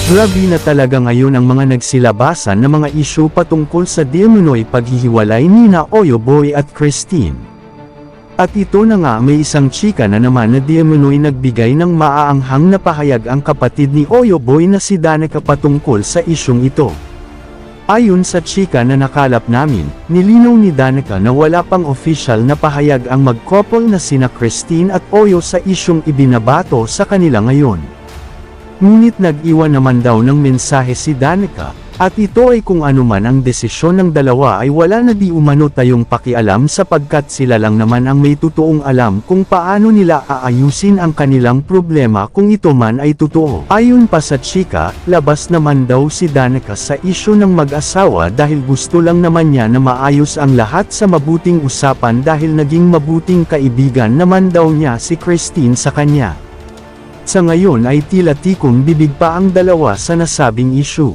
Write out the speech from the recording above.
Grabe na talaga ngayon ang mga nagsilabasan na mga isyu patungkol sa di umano'y paghihiwalay nina Oyoboy at Christine. At ito na nga, may isang chika na naman na di umano'y nagbigay ng maaanghang na pahayag ang kapatid ni Oyoboy na si Danica patungkol sa isyung ito. Ayon sa chika na nakalap namin, nilinaw ni Danica na wala pang official na pahayag ang mag-couple na sina Christine at Oyo sa isyung ibinabato sa kanila ngayon. Ngunit nag-iwan naman daw ng mensahe si Danica, at ito ay kung anuman ang desisyon ng dalawa ay wala na di umano tayong pakialam sapagkat sila lang naman ang may totoong alam kung paano nila aayusin ang kanilang problema kung ito man ay totoo. Ayon pa sa chika, labas naman daw si Danica sa isyu ng mag-asawa dahil gusto lang naman niya na maayos ang lahat sa mabuting usapan dahil naging mabuting kaibigan naman daw niya si Christine sa kanya. Sa ngayon ay tila tikong bibig pa ang dalawa sa nasabing issue.